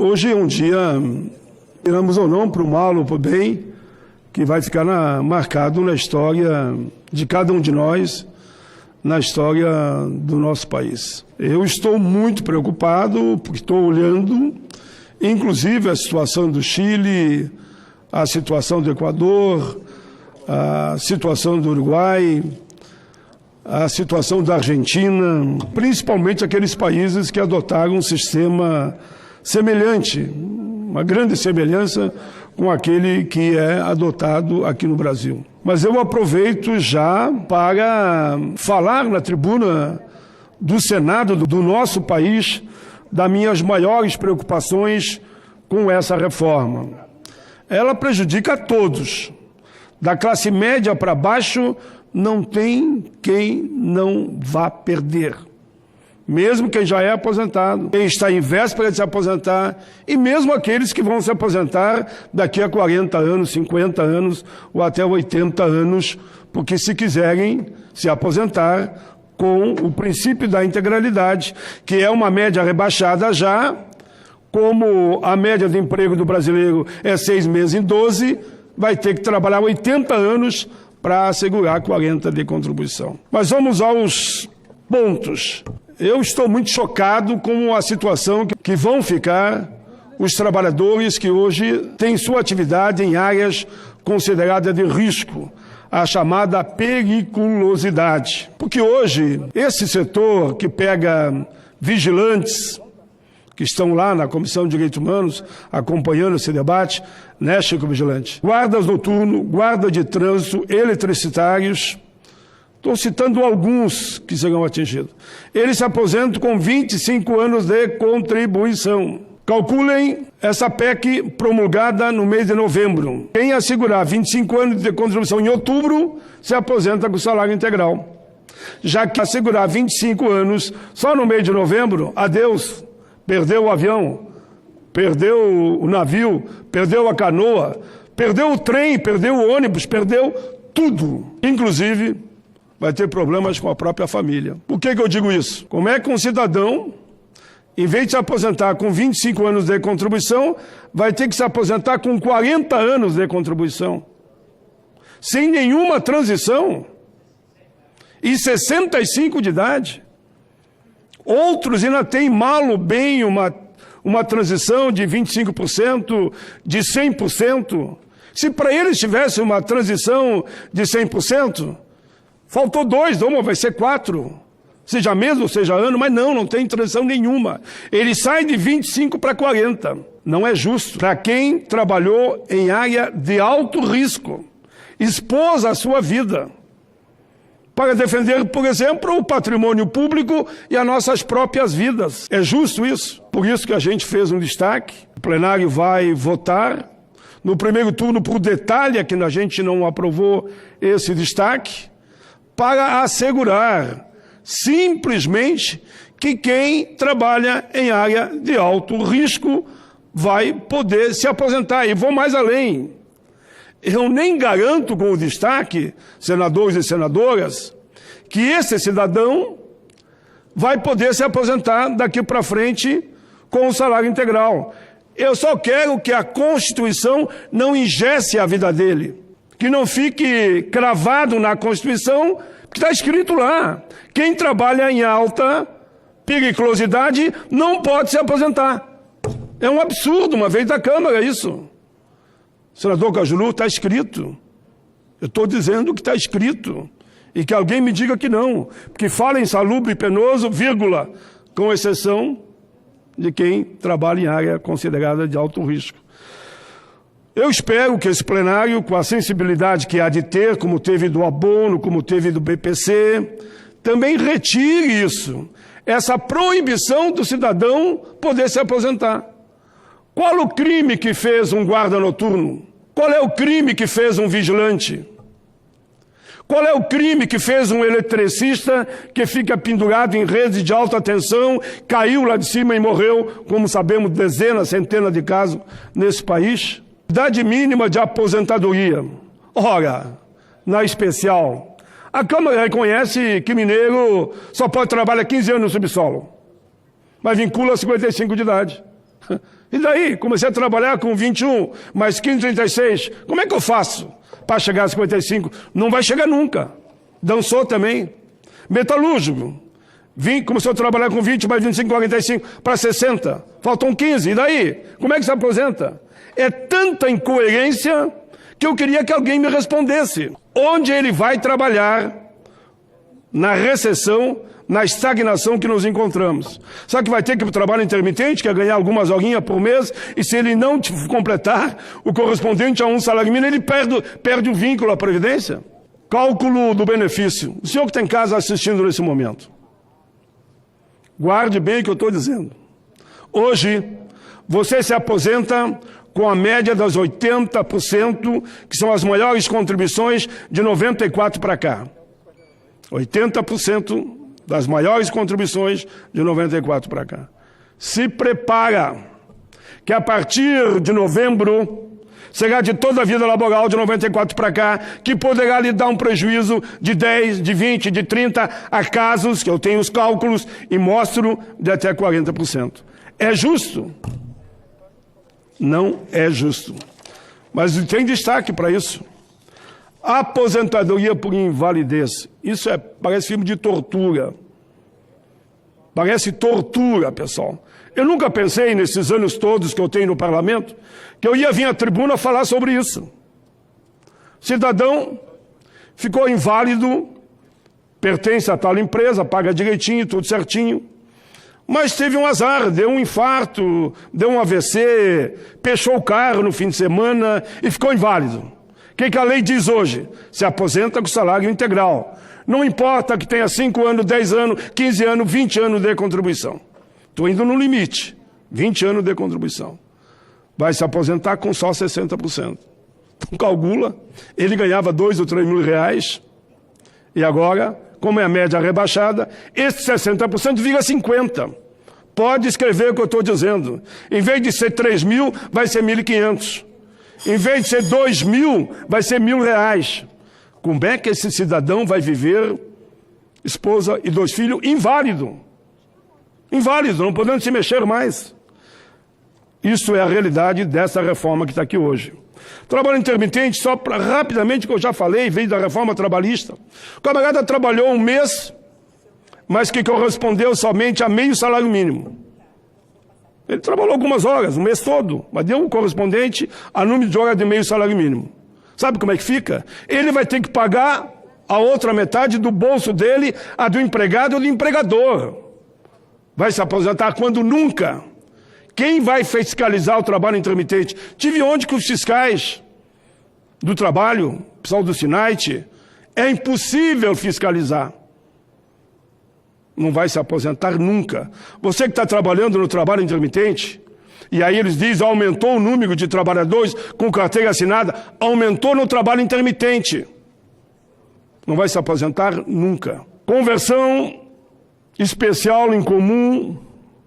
Hoje é um dia, queramos ou não, para o mal ou para o bem, que vai ficar marcado na história de cada um de nós, na história do nosso país. Eu estou muito preocupado, porque estou olhando, inclusive, a situação do Chile, a situação do Equador, a situação do Uruguai, a situação da Argentina, principalmente aqueles países que adotaram um sistema semelhante, uma grande semelhança com aquele que é adotado aqui no Brasil. Mas eu aproveito já para falar na tribuna do Senado do nosso país das minhas maiores preocupações com essa reforma. Ela prejudica a todos. Da classe média para baixo, não tem quem não vá perder. Mesmo quem já é aposentado, quem está em véspera de se aposentar, e mesmo aqueles que vão se aposentar daqui a 40 anos, 50 anos ou até 80 anos, porque se quiserem se aposentar com o princípio da integralidade, que é uma média rebaixada já, como a média de emprego do brasileiro é 6 meses em 12, vai ter que trabalhar 80 anos para assegurar 40 de contribuição. Mas vamos aos pontos. Eu estou muito chocado com a situação que vão ficar os trabalhadores que hoje têm sua atividade em áreas consideradas de risco, a chamada periculosidade. Porque hoje, esse setor que pega vigilantes, que estão lá na Comissão de Direitos Humanos, acompanhando esse debate, né, Chico Vigilante? Guardas noturnos, guarda de trânsito, eletricitários, estou citando alguns que serão atingidos. Eles se aposentam com 25 anos de contribuição. Calculem essa PEC promulgada no mês de novembro. Quem assegurar 25 anos de contribuição em outubro, se aposenta com salário integral. Já que assegurar 25 anos só no mês de novembro, adeus. Perdeu o avião, perdeu o navio, perdeu a canoa, perdeu o trem, perdeu o ônibus, perdeu tudo. Inclusive, vai ter problemas com a própria família. Por que eu digo isso? Como é que um cidadão, em vez de se aposentar com 25 anos de contribuição, vai ter que se aposentar com 40 anos de contribuição? Sem nenhuma transição? E 65 de idade? Outros ainda têm mal ou bem uma transição de 25%, de 100%. Se para eles tivesse uma transição de 100%, faltou 2, vai ser 4. Seja mês ou seja ano, mas não tem transição nenhuma. Ele sai de 25 para 40. Não é justo. Para quem trabalhou em área de alto risco, expôs a sua vida para defender, por exemplo, o patrimônio público e as nossas próprias vidas. É justo isso? Por isso que a gente fez um destaque. O plenário vai votar. No primeiro turno, por detalhe, que a gente não aprovou esse destaque, para assegurar simplesmente que quem trabalha em área de alto risco vai poder se aposentar. E vou mais além. Eu nem garanto com o destaque, senadores e senadoras, que esse cidadão vai poder se aposentar daqui para frente com o salário integral. Eu só quero que a Constituição não engesse a vida dele, que não fique cravado na Constituição, que está escrito lá. Quem trabalha em alta periculosidade não pode se aposentar. É um absurdo, uma vez da Câmara, isso. Senador Cajuru, está escrito. Eu estou dizendo que está escrito. E que alguém me diga que não. Porque fala insalubre e penoso, vírgula, com exceção de quem trabalha em área considerada de alto risco. Eu espero que esse plenário, com a sensibilidade que há de ter, como teve do abono, como teve do BPC, também retire isso. Essa proibição do cidadão poder se aposentar. Qual o crime que fez um guarda noturno? Qual é o crime que fez um vigilante? Qual é o crime que fez um eletricista que fica pendurado em redes de alta tensão, caiu lá de cima e morreu, como sabemos, dezenas, centenas de casos nesse país? Idade mínima de aposentadoria. Ora, na especial, a Câmara reconhece que mineiro só pode trabalhar 15 anos no subsolo, mas vincula 55 de idade. E daí? Comecei a trabalhar com 21, mais 15, 36. Como é que eu faço para chegar a 55? Não vai chegar nunca. Dançou também. Metalúrgico. Começou a trabalhar com 20, mais 25, 45, para 60. Faltam 15. E daí? Como é que se aposenta? É tanta incoerência que eu queria que alguém me respondesse. Onde ele vai trabalhar na recessão, na estagnação que nos encontramos? Sabe que vai ter que ir para o trabalho intermitente, que é ganhar algumas horinhas por mês, e se ele não completar o correspondente a um salário mínimo, ele perde o vínculo à Previdência? Cálculo do benefício. O senhor que está em casa assistindo nesse momento, guarde bem o que eu estou dizendo. Hoje, você se aposenta com a média das 80%, que são as maiores contribuições de 94 para cá. 80% das maiores contribuições de 94 para cá. Se prepara que a partir de novembro será de toda a vida laboral de 94 para cá, que poderá lhe dar um prejuízo de 10, de 20, de 30, a casos, que eu tenho os cálculos e mostro, de até 40%. É justo? Não é justo. Mas tem destaque para isso. Aposentadoria por invalidez. Isso parece filme de tortura. Parece tortura, pessoal. Eu nunca pensei, nesses anos todos que eu tenho no parlamento, que eu ia vir à tribuna falar sobre isso. Cidadão ficou inválido, pertence a tal empresa, paga direitinho, tudo certinho, mas teve um azar, deu um infarto, deu um AVC, pechou o carro no fim de semana e ficou inválido. O que a lei diz hoje? Se aposenta com salário integral. Não importa que tenha 5 anos, 10 anos, 15 anos, 20 anos de contribuição. Estou indo no limite. 20 anos de contribuição. Vai se aposentar com só 60%. Então, calcula, ele ganhava 2 ou 3 mil reais, e agora, como é a média rebaixada, esse 60% vira 50%. Pode escrever o que eu estou dizendo. Em vez de ser 3 mil, vai ser 1.500. Em vez de ser 2 mil, vai ser R$1.000. Como é que esse cidadão vai viver, esposa e 2 filhos, inválido? Inválido, não podendo se mexer mais. Isso é a realidade dessa reforma que está aqui hoje. Trabalho intermitente, só rapidamente, que eu já falei, veio da reforma trabalhista. O camarada trabalhou um mês, mas que correspondeu somente a meio salário mínimo. Ele trabalhou algumas horas, um mês todo, mas deu um correspondente a número de horas de meio salário mínimo. Sabe como é que fica? Ele vai ter que pagar a outra metade do bolso dele, a do empregado ou do empregador. Vai se aposentar quando nunca. Quem vai fiscalizar o trabalho intermitente? Tive onde que os fiscais do trabalho, pessoal do SINAIT, é impossível fiscalizar. Não vai se aposentar nunca. Você que está trabalhando no trabalho intermitente, e aí eles dizem, aumentou o número de trabalhadores com carteira assinada, aumentou no trabalho intermitente. Não vai se aposentar nunca. Conversão especial em comum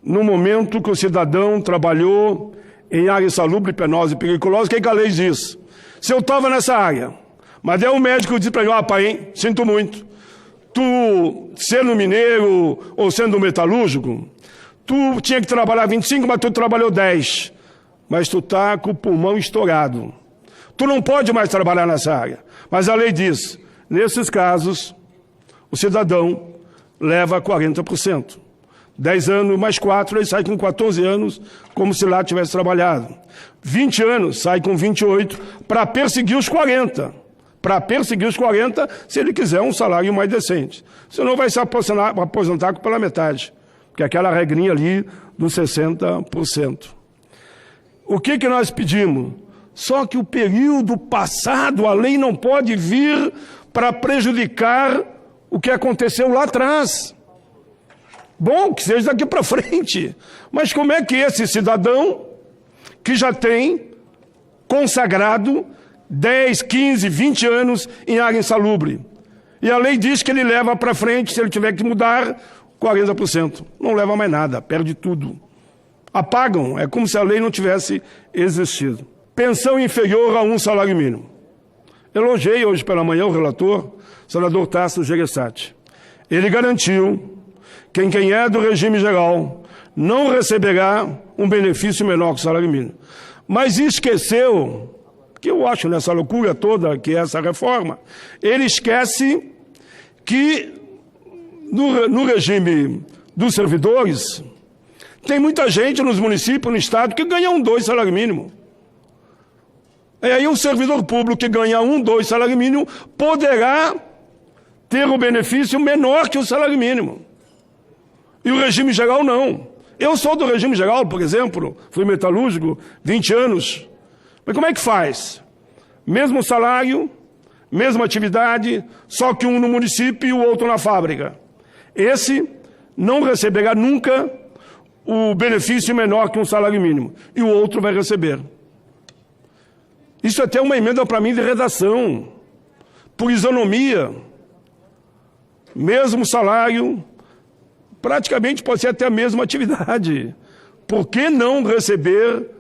no momento que o cidadão trabalhou em área insalubre, penosa e periculosa. O que a lei diz? Se eu estava nessa área, mas daí o médico diz para mim, pai, sinto muito, tu sendo mineiro ou sendo metalúrgico, tu tinha que trabalhar 25, mas tu trabalhou 10. Mas tu está com o pulmão estourado. Tu não pode mais trabalhar nessa área. Mas a lei diz, nesses casos, o cidadão leva 40%. 10 anos mais 4, ele sai com 14 anos, como se lá tivesse trabalhado. 20 anos, sai com 28, para perseguir os 40. Para perseguir os 40, se ele quiser um salário mais decente. Senão vai se aposentar pela metade. Que é aquela regrinha ali dos 60%. O que nós pedimos? Só que o período passado, a lei não pode vir para prejudicar o que aconteceu lá atrás. Bom, que seja daqui para frente. Mas como é que esse cidadão, que já tem consagrado 10, 15, 20 anos em área insalubre, e a lei diz que ele leva para frente, se ele tiver que mudar, 40%. Não leva mais nada, perde tudo. Apagam, é como se a lei não tivesse existido. Pensão inferior a um salário mínimo. Elogiei hoje pela manhã o relator, senador Tasso Gereissati. Ele garantiu que quem é do regime geral não receberá um benefício menor que o salário mínimo. Mas esqueceu, que eu acho nessa loucura toda que é essa reforma, ele esquece que no regime dos servidores, tem muita gente nos municípios, no estado, que ganha 2 salário mínimo. E aí o servidor público que ganha 2 salário mínimo poderá ter um benefício menor que o salário mínimo. E o regime geral não. Eu sou do regime geral, por exemplo, fui metalúrgico 20 anos. Mas como é que faz? Mesmo salário, mesma atividade, só que um no município e o outro na fábrica. Esse não receberá nunca o benefício menor que um salário mínimo. E o outro vai receber. Isso é até uma emenda para mim de redação. Por isonomia. Mesmo salário, praticamente pode ser até a mesma atividade. Por que não receber,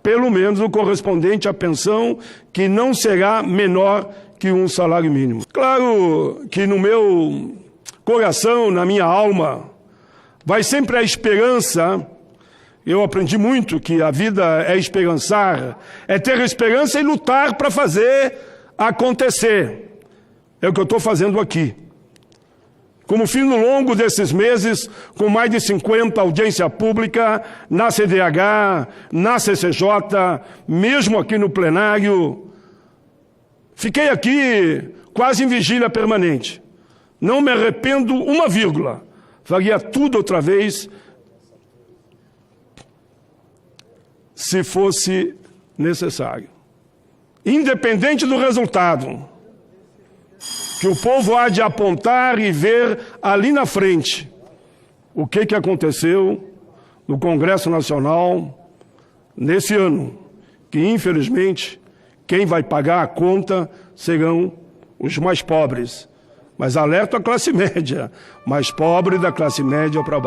pelo menos, o correspondente à pensão, que não será menor que um salário mínimo? Claro que no meu coração, na minha alma, vai sempre a esperança. Eu aprendi muito que a vida é esperançar, é ter esperança e lutar para fazer acontecer. É o que eu estou fazendo aqui. Como fim no longo desses meses, com mais de 50 audiências públicas, na CDH, na CCJ, mesmo aqui no plenário, fiquei aqui quase em vigília permanente. Não me arrependo uma vírgula. Faria tudo outra vez, se fosse necessário. Independente do resultado, que o povo há de apontar e ver ali na frente o que aconteceu no Congresso Nacional nesse ano, que infelizmente quem vai pagar a conta serão os mais pobres. Mas alerto a classe média, mais pobre da classe média para baixo.